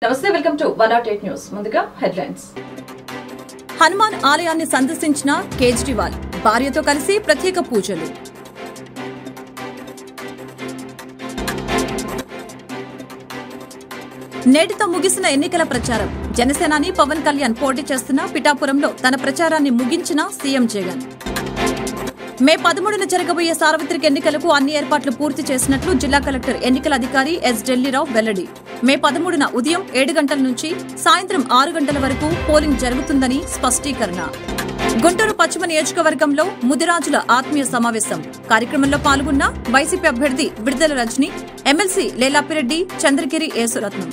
నమస్తే welcome to 108 news ముందుగా headlines Hanuman ఆలయాన్ని సందర్శించిన కేజ్రీవాల్ భార్యతో కలిసి ప్రత్యేక పూజలు నేటితో ముగిసిన ఎన్నికల ప్రచారం జనసేనాని పవన్ కళ్యాణ్ పోటీ చేస్తున్న పిఠాపురంలో తన ప్రచారాన్ని ముగించిన సీఎం జగన్ మే 13న జరగబోయే సార్వత్రిక ఎన్నికలకు అన్ని ఏర్పాట్లు పూర్తి చేసినట్లు జిల్లా కలెక్టర్ ఎన్నికల అధికారి ఎస్ ఢిల్లీరావు వెల్లడి మే 13న ఉదయం 7 గంటల నుంచి సాయంత్రం 6 గంటల వరకు పోలింగ్ జరుగుతుందని స్పష్టీకరణ గుంటూరు పశ్చిమ నియోజకవర్గంలో ముదిరాజుల ఆత్మీయ సమావేశం కార్యక్రమంలో పాల్గొన్న వైసీపీ అభ్యర్థి విడుదల రజని ఎమ్మెల్సీ లేలాపిరెడ్డి చంద్రగిరి యేసురత్నం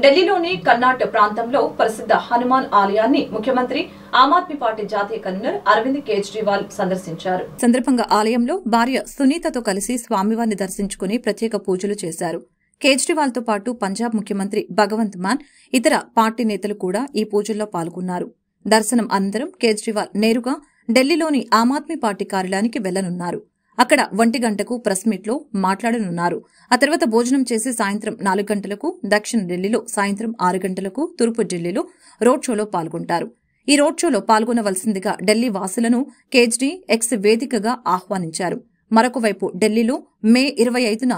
ఢిల్లీలోని కర్నాట్ ప్రాంతంలో ప్రసిద్ధ హనుమాన్ ఆలయాన్ని ముఖ్యమంత్రి ఆమ్ ఆద్మీ పార్టీ జాతీయ కన్వీనర్ అరవింద్ కేజ్రీవాల్ సందర్శించారు. సందర్భంగా ఆలయంలో భార్య సునీతతో కలిసి స్వామివారిని దర్శించుకుని ప్రత్యేక పూజలు చేశారు. కేజ్రీవాల్ తో పాటు పంజాబ్ ముఖ్యమంత్రి భగవంత్ మాన్ ఇతర పార్టీ నేతలు కూడా ఈ పూజల్లో పాల్గొన్నారు. దర్శనం అనంతరం కేజ్రీవాల్ నేరుగా ఢిల్లీలోని ఆమ్ ఆద్మీ పార్టీ కార్యాలయానికి వెళ్లనున్నారు. అక్కడ 1 గంటకు ప్రెస్ మీట్ లో మాట్లాడనున్నారు. ఆ తర్వాత భోజనం చేసి సాయంత్రం 4 గంటలకు దక్షిణ ఢిల్లీలో, సాయంత్రం 6 గంటలకు తూర్పు ఢిల్లీలో రోడ్ షోలో పాల్గొంటారు. ఈ రోడ్ షోలో పాల్గొనవలసిందిగా ఢిల్లీ వాసులను కేజ్రీ ఎక్స్ వేదికగా ఆహ్వానించారు. మరొకవైపు ఢిల్లీలో మే 25న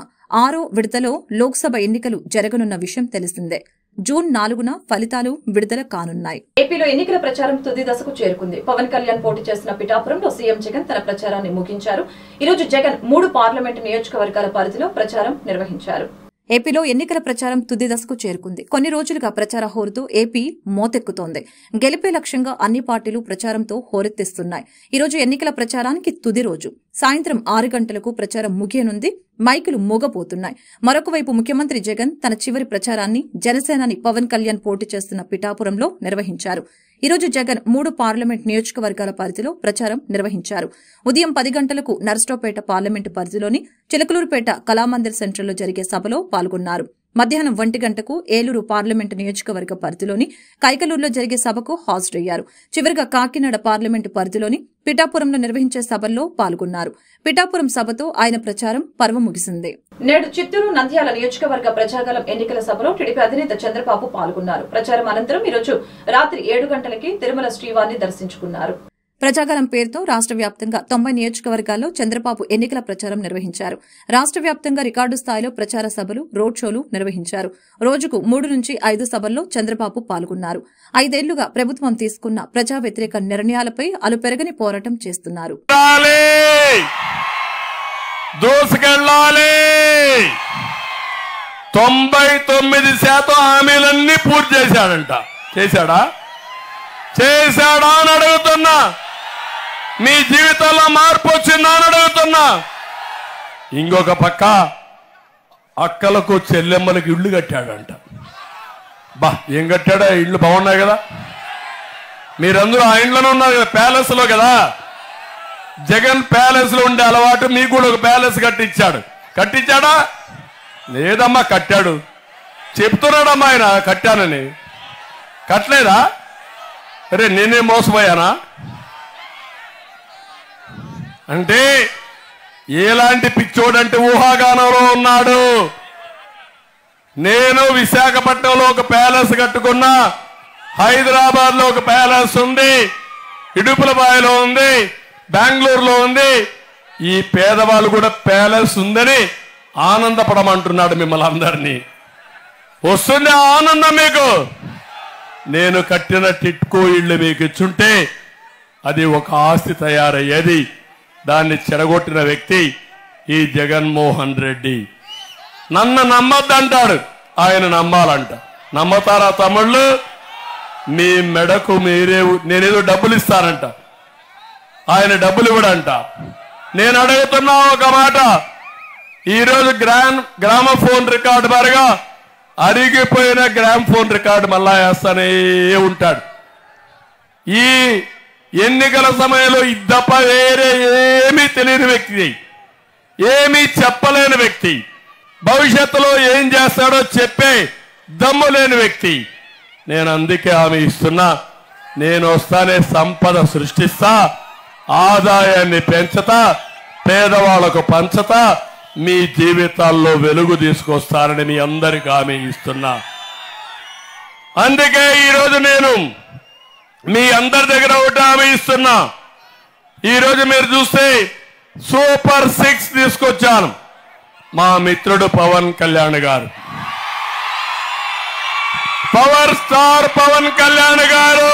6వ విడతలో లోక్సభ ఎన్నికలు జరగనున్న విషయం తెలిసిందే. జూన్ 4న ఫలితాలు విడుదల కానున్నాయి. ఏపీలో ఎన్నికల ప్రచారం తుది దశకు చేరుకుంది. పవన్ కళ్యాణ్ పోటీ చేసిన పిఠాపురంలో సీఎం జగన్ తన ప్రచారాన్ని ముగించారు. ఈ రోజు జగన్ 3 పార్లమెంటు నియోజకవర్గాల పరిధిలో ప్రచారం నిర్వహించారు. ఏపీలో ఎన్నికల ప్రచారం తుది దశకు చేరుకుంది. కొన్ని రోజులుగా ప్రచార హోరుతో ఏపీ మోతెక్కుతోంది. గెలిపే లక్ష్యంగా అన్ని పార్టీలు ప్రచారంతో హోరెత్తిస్తున్నాయి. ఈ రోజు ఎన్నికల ప్రచారానికి తుది రోజు. సాయంత్రం 6 గంటలకు ప్రచారం ముగియనుంది. మైకులు మూగపోతున్నాయి. మరొకవైపు ముఖ్యమంత్రి జగన్ తన చివరి ప్రచారాన్ని జనసేనాని పవన్ కళ్యాణ్ పోటీ చేస్తున్న పిఠాపురంలో నిర్వహించారు. ఈ రోజు జగన్ 3 పార్లమెంట్ నియోజకవర్గాల పరిధిలో ప్రచారం నిర్వహించారు. ఉదయం 10 గంటలకు నర్సరావుపేట పార్లమెంటు పరిధిలోని చిలకలూరుపేట కళామందిర్ సెంటర్లో జరిగే సభలో పాల్గొన్నారు. మధ్యాహ్నం 1 గంటకు ఏలూరు పార్లమెంటు నియోజకవర్గ పరిధిలోని కైకలూరులో జరిగే సభకు హాజరయ్యారు. చివరిగా కాకినాడ పార్లమెంటు పరిధిలోని పిఠాపురంలో నిర్వహించే సభల్లో పాల్గొన్నారు. పిఠాపురం సభతో ఆయన ప్రచారం పర్వం ముగిసింది. నేడు చిత్తూరు నంద్యాల నియోజకవర్గ ప్రజాగలం ఎన్నికల సభలో టీడీపీ అధినేత చంద్రబాబు పాల్గొన్నారు. ప్రచారం అనంతరం ఈరోజు రాత్రి 7 గంటలకి తిరుమల శ్రీవారిని దర్శించుకున్నారు. ప్రజాగలం పేరుతో రాష్ట్ర వ్యాప్తంగా 90 నియోజకవర్గాల్లో చంద్రబాబు ఎన్నికల ప్రచారం నిర్వహించారు. రాష్ట్ర వ్యాప్తంగా రికార్డు స్థాయిలో ప్రచార సభలు, రోడ్ షోలు నిర్వహించారు. రోజుకు 3 నుంచి 5 సభల్లో చంద్రబాబు పాల్గొన్నారు. 5 ఏళ్లుగా ప్రభుత్వం తీసుకున్న ప్రజా వ్యతిరేక నిర్ణయాలపై అలుపెరగని పోరాటం చేస్తున్నారు. 99% హామీలన్నీ పూర్తి చేశాడంట. చేశాడా అని అడుగుతున్నా. మీ జీవితంలో మార్పు వచ్చిందా అని అడుగుతున్నా. ఇంకొక పక్క అక్కలకు చెల్లెమ్మలకు ఇళ్లు కట్టాడంట. ఏం కట్టాడా? ఇళ్లు బాగున్నాయి కదా. మీరందరూ ఆ ఇంట్లోనే ఉన్నారు కదా, ప్యాలెస్ లో కదా. జగన్ ప్యాలెస్ లో ఉండే అలవాటు మీకు కూడా ఒక ప్యాలెస్ కట్టించాడా? లేదమ్మా, కట్టాడు. చెప్తున్నాడమ్మా ఆయన కట్టానని. కట్టలేదా? అరే నేనే మోసపోయానా? అంటే ఎలాంటి పిచ్చోడంటే ఊహాగానంలో ఉన్నాడు. నేను విశాఖపట్నంలో ఒక ప్యాలెస్ కట్టుకున్నా, హైదరాబాద్ లో ఒక ప్యాలెస్ ఉంది, ఇడుపులబాయిలో ఉంది, బెంగళూరులో ఉంది. ఈ పేదవాళ్ళు కూడా ప్యాలెస్ ఉందని ఆనందపడమంటున్నాడు మిమ్మల్ని అందరినీ. వస్తుంది ఆనందం మీకు. నేను కట్టిన టిట్కో ఇళ్లు మీకు ఇచ్చుంటే అది ఒక ఆస్తి తయారయ్యేది. దాన్ని చెడగొట్టిన వ్యక్తి ఈ జగన్మోహన్ రెడ్డి. నన్ను నమ్మొద్దంటాడు, ఆయన నమ్మాలంట. నమ్మతారా తమ్ముళ్ళు? మీ మెడకు మీరే. నేనేదో డబ్బులు ఇస్తానంట, ఆయన డబ్బులు ఇవ్వడంట. నేను అడుగుతున్నా ఒక మాట. ఈరోజు గ్రామఫోన్ రికార్డు బారుగా అరిగిపోయిన గ్రామఫోన్ రికార్డు మళ్ళా వేస్తానే ఉంటాడు. ఈ ఎన్నికల సమయంలో ఇద్దప్ప వేరే ఏమీ తెలియని వ్యక్తి, ఏమీ చెప్పలేని వ్యక్తి, భవిష్యత్తులో ఏం చేస్తాడో చెప్పే దమ్ము లేని వ్యక్తి. నేను అందుకే హామీ ఇస్తున్నా. నేను వస్తానే సంపద సృష్టిస్తా, ఆదాయాన్ని పెంచుతా, పేదవాళ్లకు పంచుతా, మీ జీవితాల్లో వెలుగు తీసుకొస్తారని మీ అందరికీ హామీ ఇస్తున్నా. అందుకే ఈరోజు నేను మీ అందరి దగ్గర ఒకటి హామీ ఇస్తున్నా. ఈరోజు మీరు చూస్తే సూపర్ 6 తీసుకొచ్చాను. మా మిత్రుడు పవన్ కళ్యాణ్ గారు, పవర్ స్టార్ పవన్ కళ్యాణ్ గారు,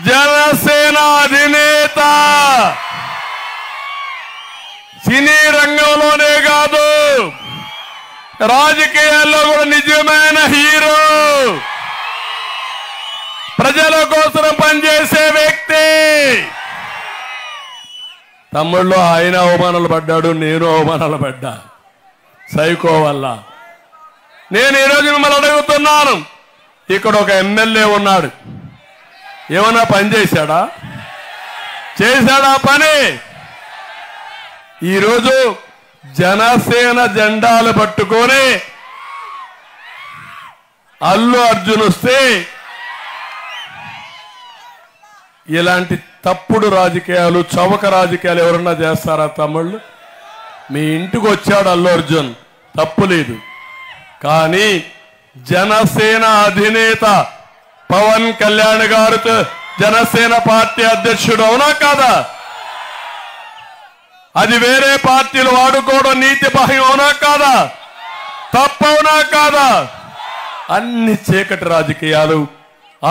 జనసేన అధినేత, సినీ రంగంలోనే కాదు రాజకీయాల్లో కూడా నిజమైన హీరో, ప్రజల కోసం పనిచేసే వ్యక్తి. తమ్ముళ్ళు ఆయన అవమానాలు పడ్డాడు, నేను అవమానాలు పడ్డా సైకో వల్ల. నేను ఈరోజు మిమ్మల్ని అడుగుతున్నాను, ఇక్కడ ఒక ఎమ్మెల్యే ఉన్నాడు, ఏమన్నా పని చేశాడా? చేశాడా పని? ఈరోజు జనసేన జెండాలు పట్టుకొని అల్లు అర్జున్ వస్తే ఇలాంటి తప్పుడు రాజకీయాలు, చవక రాజకీయాలు ఎవరన్నా చేస్తారా తమ్ముళ్ళు? మీ ఇంటికి వచ్చాడు అల్లు అర్జున్, తప్పు లేదు. కానీ జనసేన అధినేత పవన్ కళ్యాణ్ గారితో జనసేన పార్టీ అధ్యక్షుడు అవునా కాదా? అది వేరే పార్టీలు వాడుకోవడం నీతి బాహ్యం అవునా కాదా? తప్పవునా కాదా? అన్ని చీకటి రాజకీయాలు,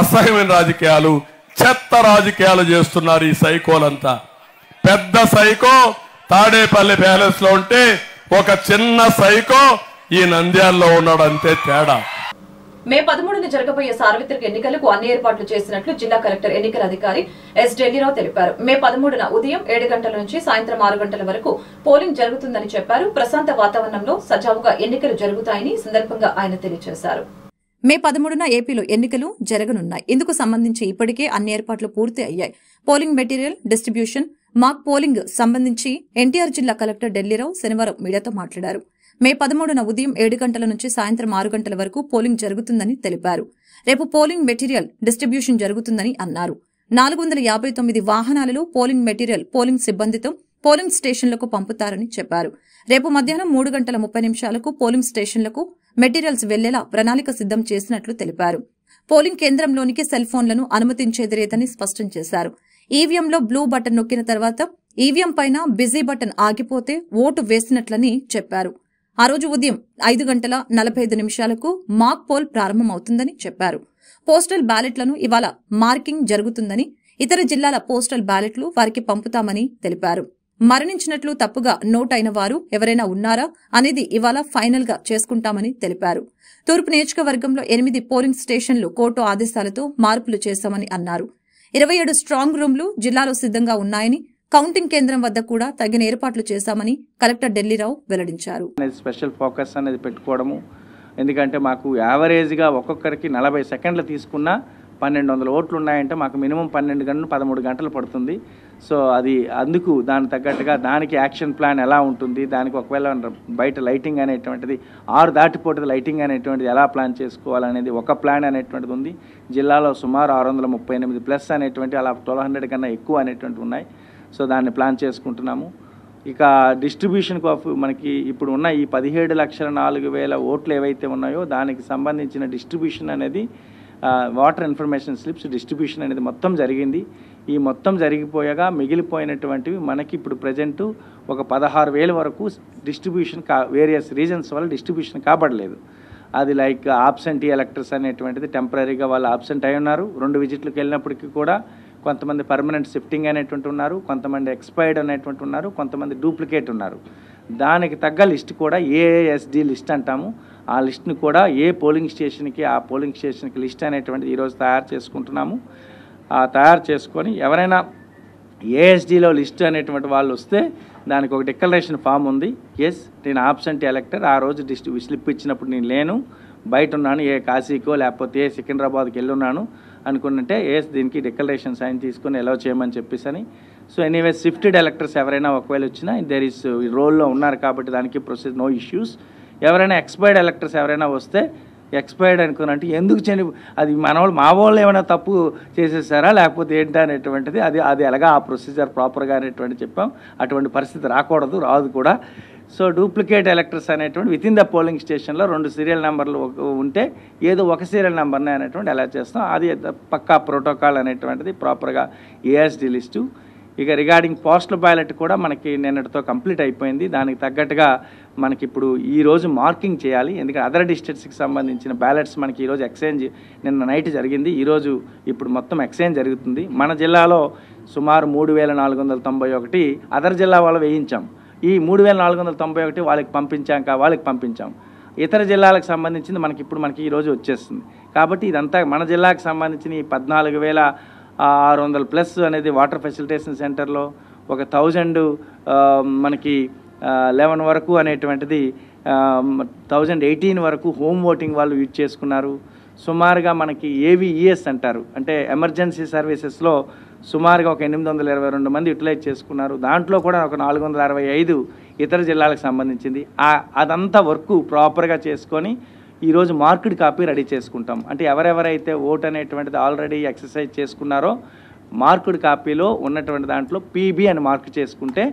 అసహ్యమైన రాజకీయాలు, చెత్త రాజకీయాలు చేస్తున్నారు ఈ సైకోలంతా. పెద్ద సైకో తాడేపల్లి ప్యాలెస్ లో ఉంటే ఒక చిన్న సైకో ఈ నంద్యాలలో ఉన్నాడు, అంతే తేడా. మే 13న జరగబోయే సార్వత్రిక ఎన్నికలకు అన్ని ఏర్పాట్లు చేసినట్లు జిల్లా కలెక్టర్ ఎన్నికల అధికారి ఎస్ ఢిల్లీరావు తెలిపారు. మే 13న ఉదయం 7 గంటల నుంచి సాయంత్రం 6 గంటల వరకు పోలింగ్ జరుగుతుందని చెప్పారు. ప్రశాంత వాతావరణంలో సజావుగా ఎన్నికలు జరుగుతాయని సందర్భంగా ఆయన తెలియజేశారు. మే 13న ఏపీలో ఎన్నికలు జరగనున్నాయి. ఇందుకు సంబంధించి ఇప్పటికే అన్ని ఏర్పాట్లు పూర్తి అయ్యాయి. Polling material distribution, mock polling సంబంధించి ఎన్టీఆర్ జిల్లా కలెక్టర్ ఢిల్లీరావు శనివారం మీడియాతో మాట్లాడారు. మే 13న ఉదయం 7 గంటల నుంచి సాయంత్రం 6 గంటల వరకు పోలింగ్ జరుగుతుందని తెలిపారు. రేపు పోలింగ్ మెటీరియల్ డిస్ట్రిబ్యూషన్ జరుగుతుందని అన్నారు. 459 వాహనాలలో పోలింగ్ మెటీరియల్ పోలింగ్ సిబ్బందితో పోలింగ్ స్టేషన్లకు పంపుతారని చెప్పారు. రేపు మధ్యాహ్నం 3 గంటల 30 నిమిషాలకు పోలింగ్ స్టేషన్లకు మెటీరియల్స్ వెళ్లేలా ప్రణాళిక సిద్దం చేసినట్లు తెలిపారు. పోలింగ్ కేంద్రంలోనికి సెల్ ఫోన్లను అనుమతించేది లేదని స్పష్టం చేశారు. ఈవీఎంలో బ్లూ బటన్ నొక్కిన తర్వాత ఈవీఎం పైన బిజీ బటన్ ఆగిపోతే ఓటు వేసినట్లని చెప్పారు. ఆ రోజు ఉదయం 5 గంటల 45 నిమిషాలకు మాక్ పోల్ ప్రారంభమవుతుందని చెప్పారు. పోస్టల్ బ్యాలెట్లను ఇవాళ మార్కింగ్ జరుగుతుందని, ఇతర జిల్లాల పోస్టల్ బ్యాలెట్లు వారికి పంపుతామని తెలిపారు. మరణించినట్లు తప్పుగా నోట్ అయిన వారు ఎవరైనా ఉన్నారా అనేది ఇవాళ ఫైనల్ గా చేసుకుంటామని తెలిపారు. తూర్పు నియోజకవర్గంలో 8 పోలింగ్ స్టేషన్లు కోర్టు ఆదేశాలతో మార్పులు చేశామని అన్నారు. 27 స్ట్రాంగ్ రూమ్లు జిల్లాలో సిద్దంగా ఉన్నాయని, కౌంటింగ్ కేంద్రం వద్ద కూడా తగిన ఏర్పాట్లు చేశామని కలెక్టర్ ఢిల్లీరావు వెల్లడించారు. స్పెషల్ ఫోకస్ అనేది పెట్టుకోవడము, ఎందుకంటే మాకు యావరేజ్గా ఒక్కొక్కరికి 40 సెకండ్లు తీసుకున్నా 1200 ఓట్లు ఉన్నాయంటే మాకు మినిమం 12 గంటలు 13 గంటలు పడుతుంది. సో అది అందుకు దాని తగ్గట్టుగా దానికి యాక్షన్ ప్లాన్ ఎలా ఉంటుంది, దానికి ఒకవేళ బయట లైటింగ్ అనేటువంటిది 6 దాటిపోతుంది లైటింగ్ అనేటువంటిది ఎలా ప్లాన్ చేసుకోవాలనేది ఒక ప్లాన్ అనేటువంటిది ఉంది. జిల్లాలో సుమారు 638 ప్లస్ అనేటువంటి అలా 1200 కన్నా ఎక్కువ అనేటువంటి ఉన్నాయి. సో దాన్ని ప్లాన్ చేసుకుంటున్నాము. ఇక డిస్ట్రిబ్యూషన్కి మనకి ఇప్పుడు ఉన్న ఈ 17,04,000 ఓట్లు ఏవైతే ఉన్నాయో దానికి సంబంధించిన డిస్ట్రిబ్యూషన్ అనేది వాటర్ ఇన్ఫర్మేషన్ స్లిప్స్ డిస్ట్రిబ్యూషన్ అనేది మొత్తం జరిగింది. ఈ మొత్తం జరిగిపోయాగా మిగిలిపోయినటువంటివి మనకి ఇప్పుడు ప్రజెంట్ ఒక 16,000 వరకు డిస్ట్రిబ్యూషన్ వేరియస్ రీజన్స్ వల్ల డిస్ట్రిబ్యూషన్ కాబడలేదు. అది లైక్ ఆబ్సెంటీ ఎలక్టర్స్ అనేటువంటిది టెంపరీగా వాళ్ళు ఆబ్సెంట్ అయి ఉన్నారు. 2 విజిట్లకు వెళ్ళినప్పటికీ కూడా కొంతమంది పర్మనెంట్ షిఫ్టింగ్ అనేటువంటి ఉన్నారు, కొంతమంది ఎక్స్పైర్డ్ అనేటువంటి ఉన్నారు, కొంతమంది డూప్లికేట్ ఉన్నారు. దానికి తగ్గ లిస్ట్ కూడా ఏఎస్డి లిస్ట్ అంటాము. ఆ లిస్ట్ని కూడా ఏ పోలింగ్ స్టేషన్కి ఆ పోలింగ్ స్టేషన్కి లిస్ట్ అనేటువంటిది ఈరోజు తయారు చేసుకుంటున్నాము. తయారు చేసుకొని ఎవరైనా ఏఎస్డిలో లిస్ట్ అనేటువంటి వాళ్ళు వస్తే దానికి ఒక డిక్లరేషన్ ఫామ్ ఉంది. ఎస్ నేను ఆబ్సెంట్ ఎలక్టర్, ఆ రోజు స్లిప్ ఇచ్చినప్పుడు నేను లేను, బయట ఉన్నాను, ఏ కాశీకో లేకపోతే ఏ సికింద్రాబాద్కి వెళ్ళున్నాను అనుకుంటే ఎస్ దీనికి డిక్లరేషన్ సైన్ తీసుకొని ఎలా చేయమని చెప్పేసి. సో ఎనీవే షిఫ్టెడ్ ఎలక్టర్స్ ఎవరైనా ఒకవేళ వచ్చినా దేర్ ఈస్ రోల్లో ఉన్నారు కాబట్టి దానికి ప్రొసీజర్ నో ఇష్యూస్. ఎవరైనా ఎక్స్పైర్డ్ ఎలక్టర్స్ ఎవరైనా వస్తే ఎక్స్పైర్డ్ అనుకుని అంటే ఎందుకు అది మా వాళ్ళు ఏమైనా తప్పు చేసేసారా లేకపోతే ఏంటా అనేటువంటిది అది ఎలాగా ఆ ప్రొసీజర్ ప్రాపర్గా అనేటువంటి చెప్పాం. అటువంటి పరిస్థితి రాకూడదు, రాదు కూడా. సో డూప్లికేట్ ఎలక్టర్స్ అనేటువంటి విత్ ఇన్ ద పోలింగ్ స్టేషన్లో 2 సీరియల్ నెంబర్లు ఉంటే ఏదో ఒక సీరియల్ నెంబర్ని అనేటువంటి ఎలా చేస్తాం, అది పక్కా ప్రోటోకాల్ అనేటువంటిది ప్రాపర్గా ఏఎస్డి లిస్టు. ఇక రిగార్డింగ్ పోస్టల్ బ్యాలెట్ కూడా మనకి నిన్నటితో కంప్లీట్ అయిపోయింది. దానికి తగ్గట్టుగా మనకి ఇప్పుడు ఈరోజు మార్కింగ్ చేయాలి. ఎందుకంటే అదర్ డిస్ట్రిక్ట్స్కి సంబంధించిన బ్యాలెట్స్ మనకి ఈరోజు ఎక్స్చేంజ్ నిన్న నైట్ జరిగింది, ఈరోజు ఇప్పుడు మొత్తం ఎక్స్చేంజ్ జరుగుతుంది. మన జిల్లాలో సుమారు 3491 అదర్ జిల్లా వాళ్ళు వేయించాం. ఈ 3491 వాళ్ళకి పంపించాం. ఇతర జిల్లాలకు సంబంధించింది మనకి ఈరోజు వచ్చేస్తుంది. కాబట్టి ఇదంతా మన జిల్లాకు సంబంధించిన ఈ 14,600+ అనేది వాటర్ ఫెసిలిటేషన్ సెంటర్లో, ఒక 1000 మనకి 11 వరకు అనేటువంటిది 1018 వరకు హోమ్ ఓటింగ్ వాళ్ళు యూజ్ చేసుకున్నారు. సుమారుగా మనకి AVES అంటారు, అంటే ఎమర్జెన్సీ సర్వీసెస్లో సుమారుగా ఒక 822 మంది యూటిలైజ్ చేసుకున్నారు. దాంట్లో కూడా ఒక 465 ఇతర జిల్లాలకు సంబంధించింది. అదంతా వర్క్ ప్రాపర్గా చేసుకొని ఈరోజు మార్క్డ్ కాపీ రెడీ చేసుకుంటాం. అంటే ఎవరెవరైతే ఓట్ అనేటువంటిది ఆల్రెడీ ఎక్సర్సైజ్ చేసుకున్నారో మార్క్డ్ కాపీలో ఉన్నటువంటి దాంట్లో PB అని మార్క్ చేసుకుంటే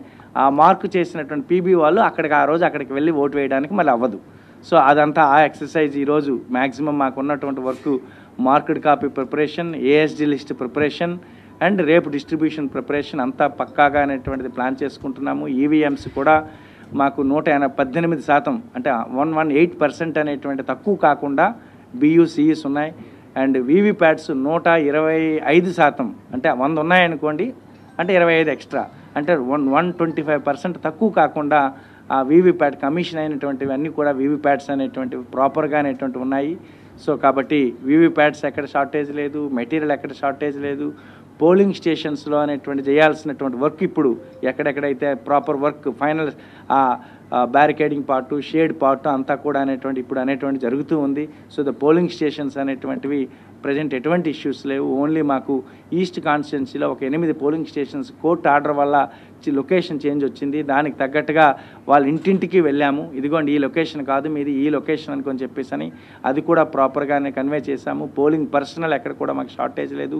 ఆ మార్క్ చేసినటువంటి PB వాళ్ళు అక్కడికి వెళ్ళి ఓటు వేయడానికి మళ్ళీ అవ్వదు. సో అదంతా ఆ ఎక్సర్సైజ్ ఈరోజు మ్యాక్సిమం మాకు ఉన్నటువంటి work marked copy preparation, ASD list preparation and రేపు డిస్ట్రిబ్యూషన్ ప్రిపరేషన్ అంతా పక్కాగా అనేటువంటిది ప్లాన్ చేసుకుంటున్నాము. EVMs కూడా మాకు 118% అంటే 118% అనేటువంటి తక్కువ కాకుండా BUCs ఉన్నాయి. అండ్ VVPATs 125%, అంటే 100 ఉన్నాయనుకోండి అంటే 25 ఎక్స్ట్రా, అంటే 125% తక్కువ కాకుండా ఆ VVPAT కమిషన్ అయినటువంటివి అన్నీ కూడా VVPATs అనేటువంటివి ప్రాపర్గా అనేటువంటివి ఉన్నాయి. సో కాబట్టి VVPATs ఎక్కడ షార్టేజ్ లేదు, మెటీరియల్ ఎక్కడ షార్టేజ్ లేదు. పోలింగ్ స్టేషన్స్లో అనేటువంటి చేయాల్సినటువంటి వర్క్ ఇప్పుడు ఎక్కడెక్కడైతే proper work final barricading part, shade part అంతా కూడా అనేటువంటి జరుగుతూ ఉంది. సో ద పోలింగ్ స్టేషన్స్ అనేటువంటివి ప్రజెంట్ ఎటువంటి ఇష్యూస్ లేవు. ఓన్లీ మాకు ఈస్ట్ కాన్స్టిట్యున్సీలో ఒక 8 పోలింగ్ స్టేషన్స్ కోర్టు ఆర్డర్ వల్ల లొకేషన్ చేంజ్ వచ్చింది. దానికి తగ్గట్టుగా వాళ్ళ ఇంటింటికి వెళ్ళాము. ఇదిగోండి ఈ లొకేషన్ కాదు మీది, ఈ లొకేషన్ అనుకొని చెప్పేసి అది కూడా ప్రాపర్గానే కన్వే చేశాము. పోలింగ్ పర్సనల్ ఎక్కడ కూడా మాకు షార్టేజ్ లేదు.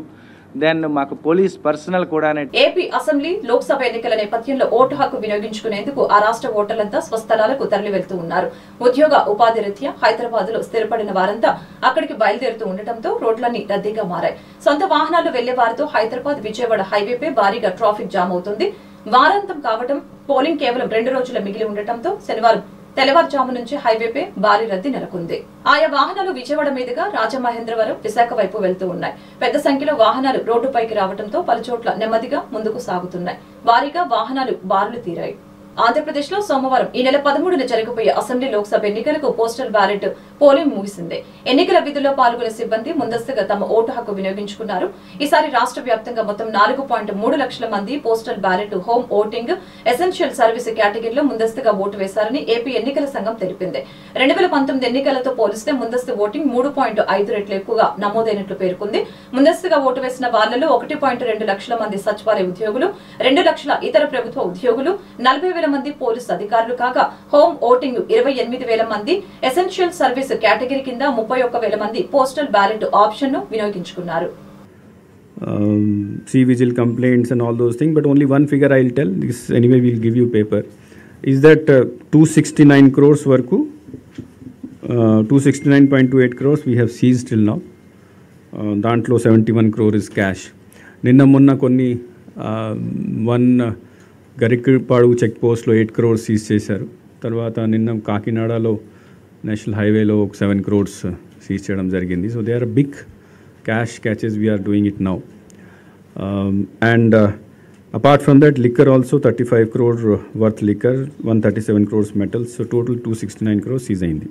దెన్ మాకు పోలీస్ పర్సనల్ కూడా. ఏపీ అసెంబ్లీ, లోక్సభ ఎన్నికల నేపథ్యంలో ఓటు హక్కు వినియోగించుకునేందుకు ఆ రాష్ట్ర ఓటర్లంతా స్వస్థలాలకు తరలి వెళ్తూ ఉన్నారు. ఉద్యోగ ఉపాధి రీత్యా హైదరాబాద్ లో స్థిరపడిన వారంతా అక్కడికి బయలుదేరుతూ ఉండటంతో రోడ్లన్నీ రద్దీగా మారాయి. సొంత వాహనాలు వెళ్లే వారితో హైదరాబాద్ విజయవాడ హైవేపై భారీగా ట్రాఫిక్ జామ్ అవుతుంది. వారాంతం కావడం, పోలింగ్ కేవలం 2 రోజుల మిగిలి ఉండటంతో శనివారం తెల్లవారుజాము నుంచి హైవేపై భారీ రద్దీ నెలకొంది. ఆయా వాహనాలు విజయవాడ మీదుగా రాజమహేంద్రవరం, విశాఖ వైపు వెళ్తూ ఉన్నాయి. పెద్ద సంఖ్యలో వాహనాలు రోడ్డుపైకి రావడంతో పలుచోట్ల నెమ్మదిగా ముందుకు సాగుతున్నాయి. భారీగా వాహనాలు బారులు తీరాయి. ఆంధ్రప్రదేశ్ లో సోమవారం ఈ నెల 13న జరగబోయే అసెంబ్లీ, లోక్సభ ఎన్నికలకు పోస్టల్ బ్యాలెట్ పోలింగ్ ముగిసింది. ఎన్నికల విధుల్లో పాల్గొనే సిబ్బంది ముందస్తుగా తమ ఓటు హక్కు వినియోగించుకున్నారు. ఈసారి రాష్ట్ర వ్యాప్తంగా మొత్తం 4.3 లక్షల మంది postal ballot, home voting, essential service కేటగిరీలో ముందస్తుగా ఓటు వేశారని ఏపీ ఎన్నికల సంఘం తెలిపింది. 2019 ఎన్నికలతో పోలిస్తే ముందస్తు ఓటింగ్ 3.5 రెట్లు ఎక్కువగా నమోదైనట్లు పేర్కొంది. ముందస్తుగా ఓటు వేసిన వాళ్లలో 1.2 లక్షల మంది సచివాలయ ఉద్యోగులు, 2 లక్షల ఇతర ప్రభుత్వ ఉద్యోగులు, 40,000 మంది పోలీసు అధికారులు కాగా హోమ్ ఓటింగ్ 28,000 మంది, ఎసెన్షియల్ సర్వీస్ కేటగిరీ కింద 31,000 మంది పోస్టల్ బ్యాలెట్ ఆప్షన్ ను వినియోగించుకున్నారు. C-Vigil complaints and all those things, but only one figure I'll tell, this anyway we'll give you paper, is that 269 crores varaku 269.28 crores we have seized till now. Dantlo 71 crore is cash. Ninna monna konni one Garikapadu check పోస్ట్లో 8 crores seize చేశారు. తర్వాత నిన్న కాకినాడలో national హైవేలో 7 crores seize చేయడం జరిగింది. So they are big cash catches we are doing it now. And apart from that liquor also 35 crore worth liquor, 137 crores metals, so total 269 crores seize అయింది.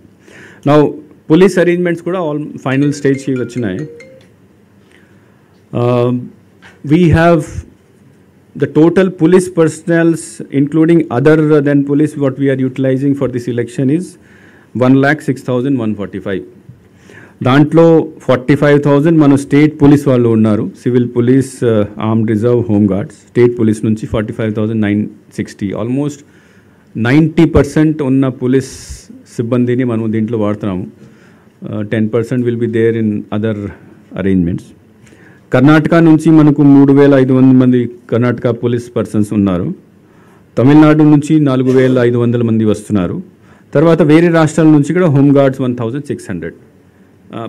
Now police arrangements కూడా all final స్టేజ్కి వచ్చినాయి. We have the total police personnel, including other than police, what we are utilizing for this election is 1,06,145. దాంట్లో 45,000 మన state police వాళ్ళు ఉన్నారు. Civil police, armed reserve, home guards. State police నుంచి 45,960, almost 90% ఉన్న police సిబ్బందిని మనం దీంట్లో వాడుతున్నాము. 10% will be there in other arrangements. Karnataka నుంచి మనకు 3,500 మంది కర్ణాటక పోలీస్ పర్సన్స్ ఉన్నారు. తమిళనాడు నుంచి 4,500 మంది వస్తున్నారు. తర్వాత వేరే రాష్ట్రాల నుంచి కూడా home guards 1,600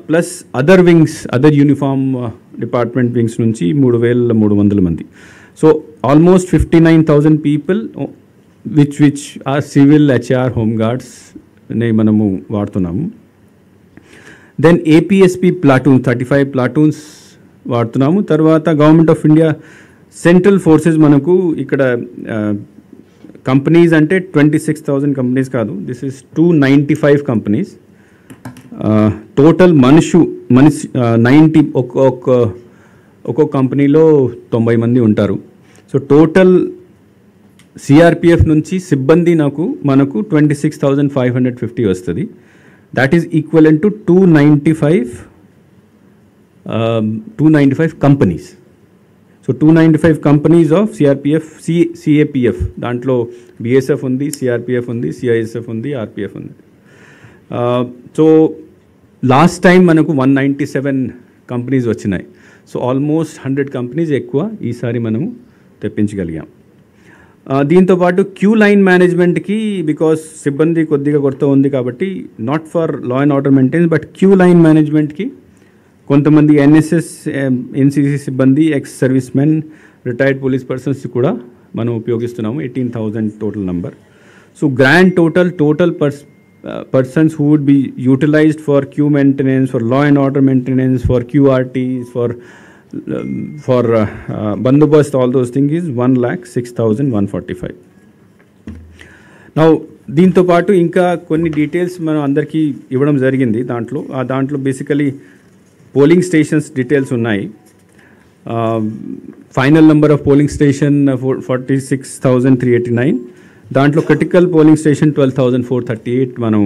plus other wings, other uniform department wings నుంచి 3,300 మంది. So almost 59,000 people which are civil HR home గార్డ్స్ని మనము వాడుతున్నాము. దెన్ ఏపీఎస్పీ ప్లాటూన్ 35 ప్లాటూన్స్ వాడుతున్నాము. తర్వాత government of India central forces మనకు ఇక్కడ కంపెనీస్ అంటే 26,000 కంపెనీస్ కాదు, దిస్ ఇస్ 295 కంపెనీస్. టోటల్ మనిషి 90 ఒక్కొక్క కంపెనీలో 90 మంది ఉంటారు. సో టోటల్ సిఆర్పిఎఫ్ నుంచి సిబ్బంది మనకు 26,550 వస్తుంది. That is equivalent to 295 companies. So 295 companies of CRPF, CAPF, దాంట్లో బిఎస్ఎఫ్ ఉంది, సిఆర్పిఎఫ్ ఉంది, సిఐఎస్ఎఫ్ ఉంది, ఆర్పిఎఫ్ ఉంది. సో లాస్ట్ టైం మనకు 197 కంపెనీస్ వచ్చినాయి. సో ఆల్మోస్ట్ 100 కంపెనీస్ ఎక్కువ ఈసారి మనము తెప్పించగలిగాం. దీంతోపాటు క్యూ లైన్ మేనేజ్మెంట్కి, బికాస్ సిబ్బంది కొద్దిగా కొరత ఉంది కాబట్టి not for law and order maintenance but queue line మేనేజ్మెంట్కి కొంతమంది ఎన్ఎస్ఎస్, ఎన్సిసి సిబ్బంది, ex service men, retired police persons కూడా మనం ఉపయోగిస్తున్నాము. 18,000 total number. So grand total persons who would be utilized for queue maintenance, for law and order maintenance, for QRTs, for bandobast, all those things is 1,06,145. Now దీంతో పాటు ఇంకా కొన్ని details మనం అందరికీ ఇవ్వడం జరిగింది. దాంట్లో బేసికలీ పోలింగ్ స్టేషన్స్ డీటెయిల్స్ ఉన్నాయి. Final number of polling station 46,389. దాంట్లో క్రిటికల్ పోలింగ్ స్టేషన్ 12,438. మనం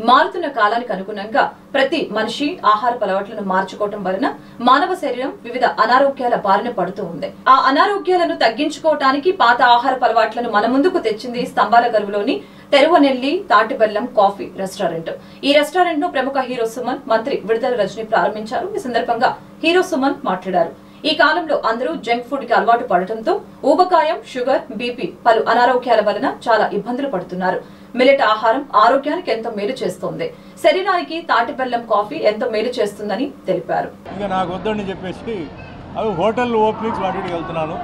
మారుతున్న కాలానికి అనుగుణంగా ప్రతి మనిషి ఆహారపు అలవాట్లను మార్చుకోవటం వలన మానవ శరీరం వివిధ అనారోగ్యాల బారిన పడుతూ ఉంది. ఆ అనారోగ్యాలను తగ్గించుకోవటానికి పాత ఆహారపు అలవాట్లను మన ముందుకు తెచ్చింది స్తంభాల గరువులోని తెరువనెల్లి తాటిబెల్లం కాఫీ రెస్టారెంట్. ఈ రెస్టారెంట్ ను ప్రముఖ హీరో సుమన్, మంత్రి విడుదల రజని ప్రారంభించారు. ఈ సందర్భంగా హీరో సుమన్ మాట్లాడారు. ఈ కాలంలో అందరూ జంక్ ఫుడ్ కి అలవాటు పడటంతో ఊబకాయం, షుగర్, బీపీ, పలు అనారోగ్యాల వలన చాలా ఇబ్బందులు పడుతున్నారు. మిల్లెట్ ఆహారం ఆరోగ్యానికి ఎంతో మేలు చేస్తోంది. శరీరానికి తాటి బెల్లం కాఫీ ఎంతో మేలు చేస్తుందని తెలిపారు. ఇంకా నాకు వద్దని చెప్పేసి అవి హోటల్ ఓపెనింగ్స్ వాటికి వెళ్తున్నాను.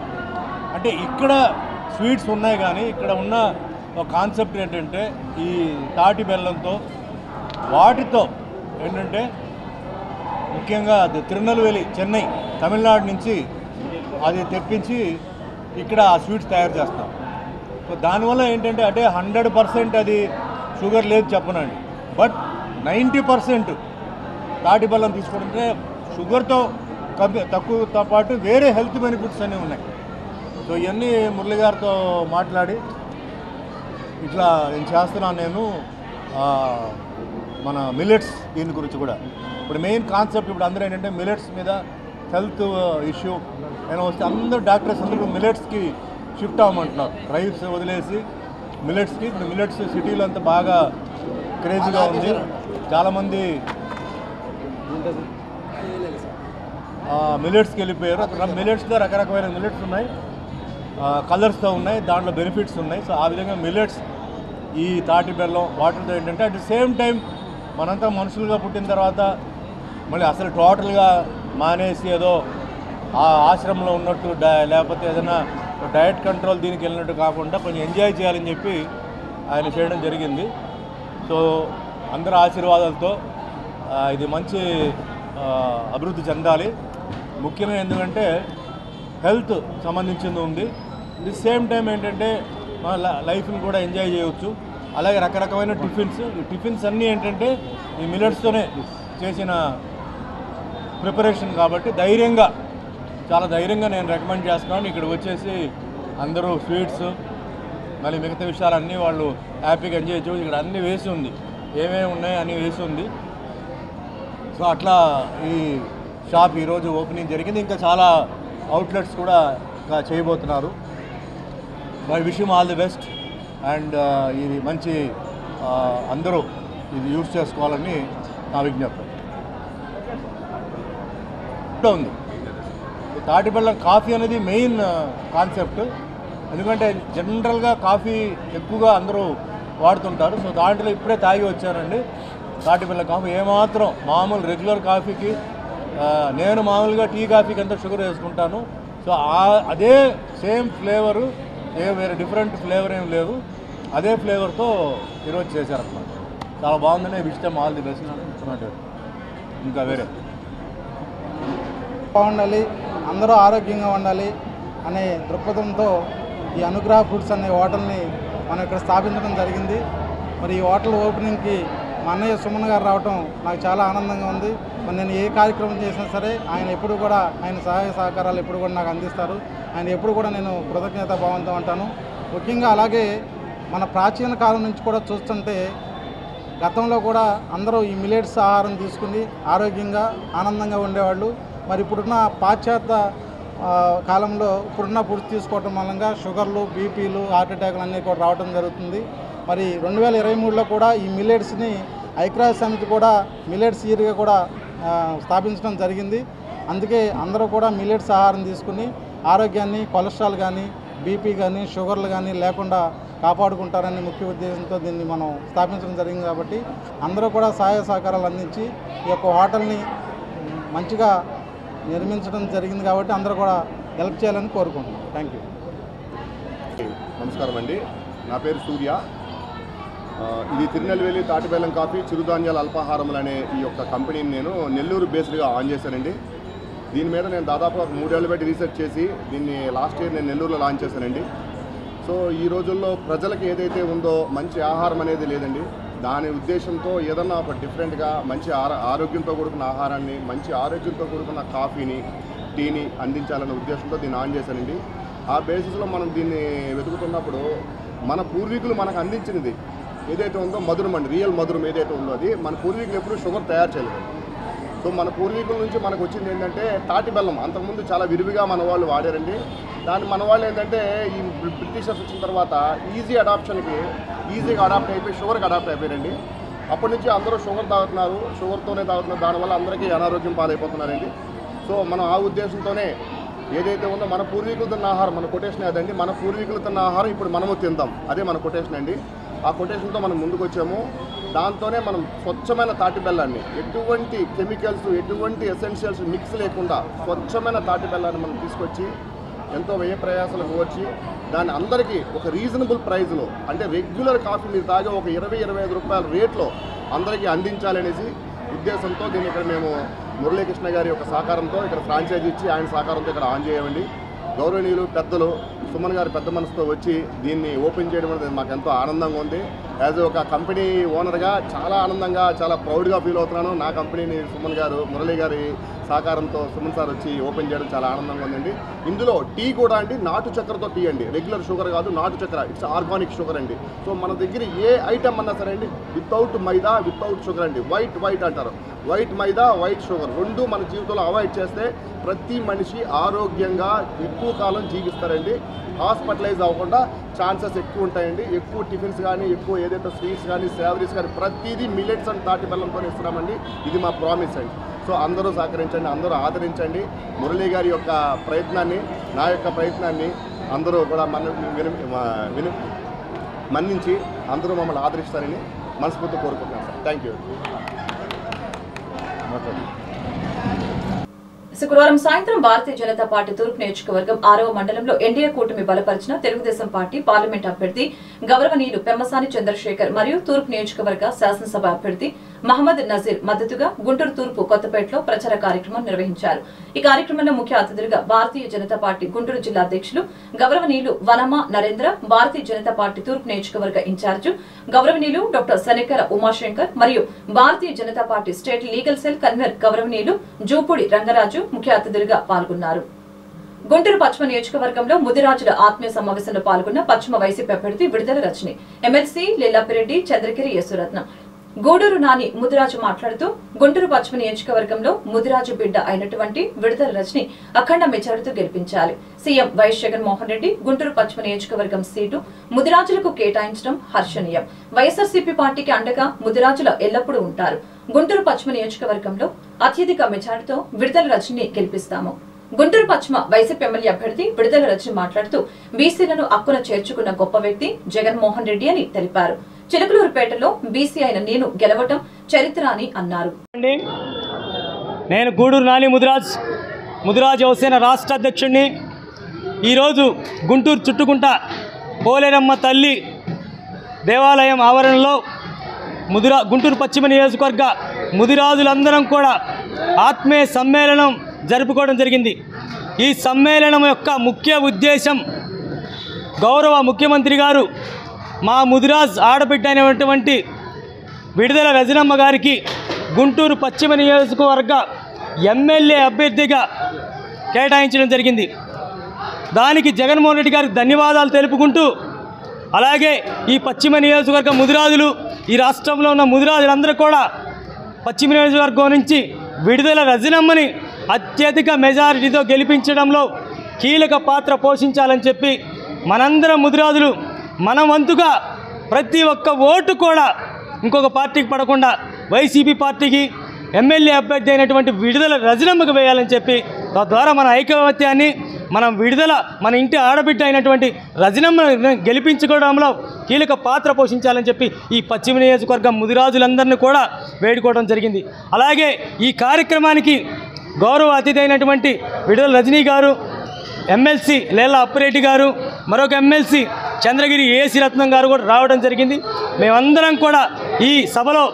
అంటే ఇక్కడ స్వీట్స్ ఉన్నాయి, కానీ ఇక్కడ ఉన్న ఒక కాన్సెప్ట్ ఏంటంటే ఈ తాటి బెల్లంతో వాటితో ఏంటంటే ముఖ్యంగా అది తిరునెల్వేలి, చెన్నై, తమిళనాడు నుంచి అది తెప్పించి ఇక్కడ ఆ స్వీట్స్ తయారు చేస్తాం. సో దానివల్ల ఏంటంటే అంటే 100% అది షుగర్ లేదు చెప్పనండి, బట్ 90% తాటి బెల్లం తీసుకుంటే షుగర్తో తక్కువతో పాటు వేరే హెల్త్ బెనిఫిట్స్ అన్నీ ఉన్నాయి. సో ఇవన్నీ మురళి గారితో మాట్లాడి ఇట్లా నేను చేస్తున్నాను. నేను మన మిల్లెట్స్ దీని గురించి కూడా ఇప్పుడు మెయిన్ కాన్సెప్ట్ ఇప్పుడు అందరూ ఏంటంటే మిల్లెట్స్ మీద హెల్త్ ఇష్యూ నేను వస్తే అందరూ డాక్టర్స్ అందరూ మిల్లెట్స్కి షిఫ్ట్ అవ్వమంటున్నారు. రైస్ వదిలేసి మిల్లెట్స్కి. ఇప్పుడు మిల్లెట్స్ సిటీలో అంతా బాగా క్రేజీగా ఉంది. చాలామంది మిల్లెట్స్కి వెళ్ళిపోయారు. మిల్లెట్స్లో రకరకమైన మిల్లెట్స్ ఉన్నాయి, కలర్స్తో ఉన్నాయి, దాంట్లో బెనిఫిట్స్ ఉన్నాయి. సో ఆ విధంగా మిల్లెట్స్ ఈ తాటి బెల్లం వాటర్తో ఏంటంటే అట్ ది సేమ్ టైం మనంతా మనుషులుగా పుట్టిన తర్వాత మళ్ళీ అసలు టోటల్గా మానేసి ఏదో ఆ ఆశ్రమంలో ఉన్నట్టు లేకపోతే ఏదైనా డయట్ కంట్రోల్ దీనికి వెళ్ళినట్టు కాకుండా కొంచెం ఎంజాయ్ చేయాలని చెప్పి ఆయన చేయడం జరిగింది. సో అందరి ఆశీర్వాదాలతో ఇది మంచి అభివృద్ధి చెందాలి. ముఖ్యంగా ఎందుకంటే హెల్త్ సంబంధించింది ఉంది. ది సేమ్ టైం ఏంటంటే మన లైఫ్ని కూడా ఎంజాయ్ చేయవచ్చు. అలాగే రకరకమైన టిఫిన్స్, ఈ టిఫిన్స్ అన్నీ ఏంటంటే ఈ మిల్లెట్స్తోనే చేసిన ప్రిపరేషన్ కాబట్టి చాలా ధైర్యంగా నేను రికమెండ్ చేస్తున్నాను. ఇక్కడ వచ్చేసి అందరూ స్వీట్స్ మళ్ళీ మిగతా విషయాలన్నీ వాళ్ళు హ్యాపీగా ఎంజాయ్ చేయవచ్చు. ఇక్కడ అన్నీ వేసి ఉంది, ఏమేమి ఉన్నాయి అన్నీ వేసి ఉంది. సో అట్లా ఈ షాప్ ఈరోజు ఓపెనింగ్ జరిగింది. ఇంకా చాలా అవుట్లెట్స్ కూడా ఇంకా చేయబోతున్నారు. I wish you all the best. And ఇది మంచి అందరూ ఇది యూజ్ చేసుకోవాలని నా విజ్ఞప్తి ఉంది. తాటి బెల్లం కాఫీ అనేది మెయిన్ కాన్సెప్ట్. ఎందుకంటే జనరల్గా కాఫీ ఎక్కువగా అందరూ వాడుతుంటారు. సో దాంట్లో ఇప్పుడే తాగి వచ్చానండి తాటి బెల్లం కాఫీ. ఏమాత్రం మామూలు రెగ్యులర్ కాఫీకి నేను మామూలుగా టీ కాఫీకి ఎంత షుగర్ వేసుకుంటాను. సో అదే సేమ్ ఫ్లేవరు, వేరే డిఫరెంట్ ఫ్లేవర్ ఏం లేదు, అదే ఫ్లేవర్తో ఈరోజు చేశారన్నమాట. చాలా బాగుందని ఇష్టం. ఆల్ ది బెస్ట్ ఇస్తున్నట్టు. ఇంకా వేరే బాగుండాలి, అందరూ ఆరోగ్యంగా ఉండాలి అనే దృక్పథంతో ఈ అనుగ్రహ ఫుడ్స్ అనే హోటల్ని మనం ఇక్కడ స్థాపించడం జరిగింది. మరి ఈ హోటల్ ఓపెనింగ్కి మా అన్నయ్య సుమన్ గారు రావడం నాకు చాలా ఆనందంగా ఉంది. మరి నేను ఏ కార్యక్రమం చేసినా సరే ఆయన ఎప్పుడు కూడా ఆయన సహాయ సహకారాలు ఎప్పుడు కూడా నాకు అందిస్తారు. ఆయన ఎప్పుడు కూడా నేను కృతజ్ఞతా భావంతో ఉంటాను. ముఖ్యంగా అలాగే మన ప్రాచీన కాలం నుంచి కూడా చూస్తుంటే గతంలో కూడా అందరూ ఈ మిల్లెట్స్ ఆహారం తీసుకుని ఆరోగ్యంగా ఆనందంగా ఉండేవాళ్ళు. మరి ఇప్పుడున్న పాశ్చాత్య కాలంలో ఇప్పుడున్న ఫుడ్స్ తీసుకోవటం మూలంగా షుగర్లు, బీపీలు, హార్ట్ అటాక్లు అన్నీ కూడా రావడం జరుగుతుంది. మరి 2023లో కూడా ఈ మిల్లెట్స్ని ఐక్యరాజ్య సమితి కూడా మిల్లెట్స్ ఇయర్గా కూడా స్థాపించడం జరిగింది. అందుకే అందరూ కూడా మిల్లెట్స్ ఆహారం తీసుకుని ఆరోగ్యాన్ని, కొలెస్ట్రాల్ కానీ, బీపీ కానీ, షుగర్లు కానీ లేకుండా కాపాడుకుంటారని ముఖ్య ఉద్దేశంతో దీన్ని మనం స్థాపించడం జరిగింది. కాబట్టి అందరూ కూడా సహాయ సహకారాలు అందించి ఈ యొక్క హోటల్ని మంచిగా నిర్మించడం జరిగింది. కాబట్టి అందరూ కూడా హెల్ప్ చేయాలని కోరుకుంటున్నాం. Thank you. నమస్కారం అండి, నా పేరు సూర్య. ఇది తిరునెల్వేలి తాటి బెల్లం కాఫీ చిరుధాన్యాల అల్పాహారములు అనే ఈ యొక్క కంపెనీని నేను నెల్లూరు బేస్డ్గా ఆన్ చేశానండి. దీని మీద నేను దాదాపు 3 ఏళ్ళు పెట్టి రీసెర్చ్ చేసి దీన్ని లాస్ట్ ఇయర్ నేను నెల్లూరులో లాంచ్ చేశానండి. సో ఈ రోజుల్లో ప్రజలకు ఏదైతే ఉందో మంచి ఆహారం అనేది లేదండి. దాని ఉద్దేశంతో ఏదన్నా ఒక డిఫరెంట్గా మంచి ఆరోగ్యంతో కూడుకున్న ఆహారాన్ని, మంచి ఆరోగ్యంతో కూడుకున్న కాఫీని, టీని అందించాలనే ఉద్దేశంతో దీన్ని ఆన్ చేశానండి. ఆ బేసిస్లో మనం దీన్ని వెతుకుతున్నప్పుడు మన పూర్వీకులు మనకు అందించినది ఏదైతే ఉందో మధురం అండి, రియల్ మధురం ఏదైతే ఉందో అది మన పూర్వీకులు ఎప్పుడూ షుగర్ తయారు చేయలేదు. సో మన పూర్వీకుల నుంచి మనకు వచ్చింది ఏంటంటే తాటి బెల్లం. అంతకుముందు చాలా విరివిగా మన వాళ్ళు వాడారండి. దాన్ని మన వాళ్ళు ఏంటంటే ఈ బ్రిటిషర్స్ వచ్చిన తర్వాత ఈజీగా అడాప్ట్ అయిపోయి షుగర్కి అడాప్ట్ అయిపోయారండి. అప్పటి నుంచి అందరూ షుగర్ తాగుతున్నారు, షుగర్తోనే తాగుతున్నారు. దానివల్ల అందరికీ అనారోగ్యం పాలైపోతున్నారండి. సో మనం ఆ ఉద్దేశంతోనే ఏదైతే ఉందో మన పూర్వీకులు తిన్న ఆహారం, మన కొటేషన్ అదండి, మన పూర్వీకులు తిన్న ఆహారం ఇప్పుడు మనము తిందాం, అదే మన కొటేషన్ అండి. ఆ కొటేషన్తో మనం ముందుకు వచ్చాము. దాంతోనే మనం స్వచ్ఛమైన తాటి బెల్లాన్ని, ఎటువంటి కెమికల్స్, ఎటువంటి ఎసెన్షియల్స్ మిక్స్ లేకుండా స్వచ్ఛమైన తాటి బెల్లాన్ని మనం తీసుకొచ్చి ఎంతో వ్యయ ప్రయాసాలకు వచ్చి దాన్ని అందరికీ ఒక రీజనబుల్ ప్రైస్లో, అంటే రెగ్యులర్ కాఫీ మీరు తాగే ఒక 20-25 రూపాయల రేట్లో అందరికీ అందించాలనేసి ఉద్దేశంతో దీన్ని ఇక్కడ మేము మురళీకృష్ణ గారి యొక్క సహకారంతో ఇక్కడ ఫ్రాంచైజీ ఇచ్చి ఆయన సహకారంతో ఇక్కడ ఆన్ చేయమండి. గౌరవనీయులు పెద్దలు సుమన్ గారి పెద్ద మనసుతో వచ్చి దీన్ని ఓపెన్ చేయడం అనేది మాకు ఎంతో ఆనందంగా ఉంది. యాజ్ ఒక కంపెనీ ఓనర్గా చాలా ఆనందంగా, చాలా ప్రౌడ్గా ఫీల్ అవుతున్నాను. నా కంపెనీని సుమన్ గారు, మురళీ గారి సహకారంతో సుమన్ సార్ వచ్చి ఓపెన్ చేయడం చాలా ఆనందంగా ఉందండి. ఇందులో టీ కూడా అండి నాటు చక్కెరతో టీ అండి, రెగ్యులర్ షుగర్ కాదు, నాటు చక్కెర. ఇట్స్ ఆర్గానిక్ షుగర్ అండి. సో మన దగ్గర ఏ ఐటమ్ అన్నా సరే అండి వితౌట్ మైదా, వితౌట్ షుగర్ అండి. వైట్ అంటారు, వైట్ మైదా, వైట్ షుగర్ రెండు మన జీవితంలో అవాయిడ్ చేస్తే ప్రతి మనిషి ఆరోగ్యంగా ఎక్కువ కాలం జీవిస్తారండి. హాస్పిటలైజ్ అవ్వకుండా ఛాన్సెస్ ఎక్కువ ఉంటాయండి. ఎక్కువ టిఫిన్స్ కానీ, ఎక్కువ ఏదైతే స్వీట్స్ కానీ, సేవరీస్ కానీ ప్రతిదీ మిల్లెట్స్ అండ్ తాటి బెల్లంతో ఇస్తున్నామండి. ఇది మా ప్రామిస్ అండి. సో అందరూ సహకరించండి, అందరూ ఆదరించండి. మురళీ గారి యొక్క ప్రయత్నాన్ని, నా యొక్క ప్రయత్నాన్ని అందరూ కూడా మన్నించి అందరూ మమ్మల్ని ఆదరిస్తారని మనస్ఫూర్తి కోరుకుంటున్నాను సార్. Thank you. శుక్రవారం సాయంత్రం భారతీయ జనతా పార్టీ తూర్పు నియోజకవర్గం 6వ మండలంలో ఎన్డీఏ కూటమి బలపరిచిన తెలుగుదేశం పార్టీ పార్లమెంట్ అభ్యర్థి గౌరవనీయులు పెమ్మసాని చంద్రశేఖర్ మరియు తూర్పు నియోజకవర్గ శాసనసభ అభ్యర్థి మహమ్మద్ నజీర్ మద్దతుగా గుంటూరు తూర్పు కొత్తపేటలో ప్రచార కార్యక్రమం నిర్వహించారు. ఈ కార్యక్రమంలో ముఖ్య అతిథులుగా భారతీయ జనతా పార్టీ గుంటూరు జిల్లా అధ్యక్షులు గౌరవనీయులు వనమ నరేంద్ర, భారతీయ జనతా పార్టీ తూర్పు నియోజకవర్గ ఇన్ఛార్జి గౌరవనీయులు డాక్టర్ శనికర ఉమాశంకర్ మరియు Bharatiya Janata party state legal cell convener గౌరవనీయులు జూపూడి రంగరాజు ముఖ్య అతిథులుగా పాల్గొన్నారు. గుంటూరు పశ్చిమ నియోజకవర్గంలో ముదిరాజుల ఆత్మీయ సమావేశంలో పాల్గొన్న పశ్చిమ వైసీపీ అభ్యర్థి విడుదల రజని, ఎమ్మెల్సీ లీలాపిరెడ్డి, చంద్రగిరి యేసురత్నం, గూడూరు నాని ముదిరాజు మాట్లాడుతూ గుంటూరు పశ్చిమ నియోజకవర్గంలో ముదిరాజు బిడ్డ అయినటువంటి విడుదల రజని అఖండ మెజారిటీతో గెలిపించాలి. సీఎం వైఎస్ జగన్మోహన్ రెడ్డి గుంటూరు పశ్చిమ నియోజకవర్గం సీటు ముదిరాజులకు కేటాయించడం హర్షణీయం. వైఎస్ఆర్సీపీ పార్టీకి అండగా ముదిరాజులు ఎల్లప్పుడూ ఉంటారు. గుంటూరు పశ్చిమ నియోజకవర్గంలో అత్యధిక మెజారిటీతో విడుదల రజని గెలిపిస్తాము. గుంటూరు పశ్చిమ వైసీపీ ఎమ్మెల్యే అభ్యర్థి విడుదల రజని మాట్లాడుతూ బీసీలను హక్కున చేర్చుకున్న గొప్ప వ్యక్తి జగన్మోహన్ రెడ్డి అని తెలిపారు. చిలకలూరుపేటలో బీసీ అయిన నేను గెలవటం చరిత్ర అని అన్నారు. నేను గూడూరు నాని ముదిరాజ్ యువసేన రాష్ట్ర అధ్యక్షుడిని. ఈరోజు గుంటూరు చుట్టుకుంట పోలేరమ్మ తల్లి దేవాలయం ఆవరణలో గుంటూరు పశ్చిమ నియోజకవర్గ ముదిరాజులందరం కూడా ఆత్మీయ సమ్మేళనం జరుపుకోవడం జరిగింది. ఈ సమ్మేళనం యొక్క ముఖ్య ఉద్దేశం గౌరవ ముఖ్యమంత్రి గారు మా ముదిరాజ్ ఆడబిడ్డ అయినటువంటి విడుదల రజనమ్మ గారికి గుంటూరు పశ్చిమ నియోజకవర్గ ఎమ్మెల్యే అభ్యర్థిగా కేటాయించడం జరిగింది. దానికి జగన్మోహన్ రెడ్డి గారికి ధన్యవాదాలు తెలుపుకుంటూ, అలాగే ఈ పశ్చిమ నియోజకవర్గ ముదిరాజులు, ఈ రాష్ట్రంలో ఉన్న ముదిరాజులందరూ కూడా పశ్చిమ నియోజకవర్గం నుంచి విడుదల రజనమ్మని అత్యధిక మెజారిటీతో గెలిపించడంలో కీలక పాత్ర పోషించాలని చెప్పి మనందరం ముదిరాజులు మన వంతుగా ప్రతి ఒక్క ఓటు కూడా ఇంకొక పార్టీకి పడకుండా వైసీపీ పార్టీకి ఎమ్మెల్యే అభ్యర్థి అయినటువంటి విడుదల రజనమ్మకు వేయాలని చెప్పి తద్వారా మన ఐకమత్యాన్ని మన ఇంటి ఆడబిడ్డ అయినటువంటి రజనమ్మను గెలిపించుకోవడంలో కీలక పాత్ర పోషించాలని చెప్పి ఈ పశ్చిమ నియోజకవర్గం ముదిరాజులందరినీ కూడా వేడుకోవడం జరిగింది. అలాగే ఈ కార్యక్రమానికి గౌరవ అతిథి అయినటువంటి విడుదల రజనీ గారు, ఎమ్మెల్సీ లేళ్ల అప్పిరెడ్డి గారు, మరొక ఎమ్మెల్సీ చంద్రగిరి ఏసీ రత్నం గారు కూడా రావడం జరిగింది. మేమందరం కూడా ఈ సభలో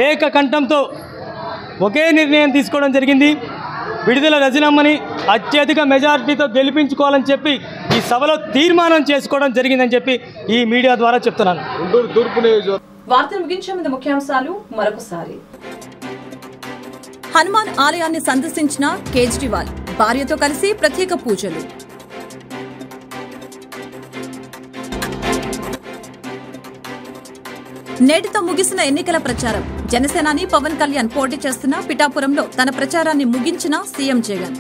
ఏకకంఠంతో ఒకే నిర్ణయం తీసుకోవడం జరిగింది. విడుదల రజనమ్మని అత్యధిక మెజారిటీతో గెలిపించుకోవాలని చెప్పి ఈ సభలో తీర్మానం చేసుకోవడం జరిగిందని చెప్పి ఈ మీడియా ద్వారా చెప్తున్నాను. వార్తలు ముగించే ముందు ముఖ్యాంశాలు మరొకసారి. హనుమాన్ ఆలయాన్ని సందర్శించిన కేజ్రీవాల్, భార్యతో కలిసి ప్రత్యేక పూజలు. నేటితో ముగిసిన ఎన్నికల ప్రచారం. జనసేనాని పవన్ కళ్యాణ్ పోటీ చేస్తున్న పిఠాపురంలో తన ప్రచారాన్ని ముగించిన సీఎం జగన్.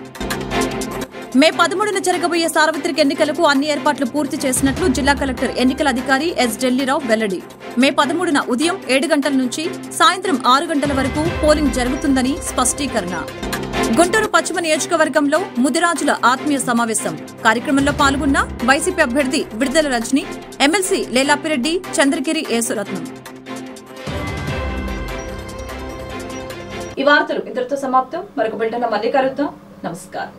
మే 13న జరగబోయే సార్వత్రిక ఎన్నికలకు అన్ని ఏర్పాట్లు పూర్తి చేసినట్లు జిల్లా కలెక్టర్ ఎన్నికల అధికారి ఎస్ ఢిల్లీరావు వెల్లడి. మే 13న ఉదయం 7 గంటల నుంచి సాయంత్రం 6 గంటల వరకు పోలింగ్ జరుగుతుందని స్పష్టీకరణ. గుంటూరు పశ్చిమ నియోజకవర్గంలో ముదిరాజుల ఆత్మీయ సమావేశం. కార్యక్రమంలో పాల్గొన్న వైసీపీ అభ్యర్థి విడుదల రజని, ఎమ్మెల్సీ లేలాపిరెడ్డి, చంద్రగిరి ఏసురత్నం. ఈ వార్తలు ఇంతటితో సమాప్తం. మరొక బిల్టన్లో మళ్ళీ కలుద్దాం. నమస్కారం.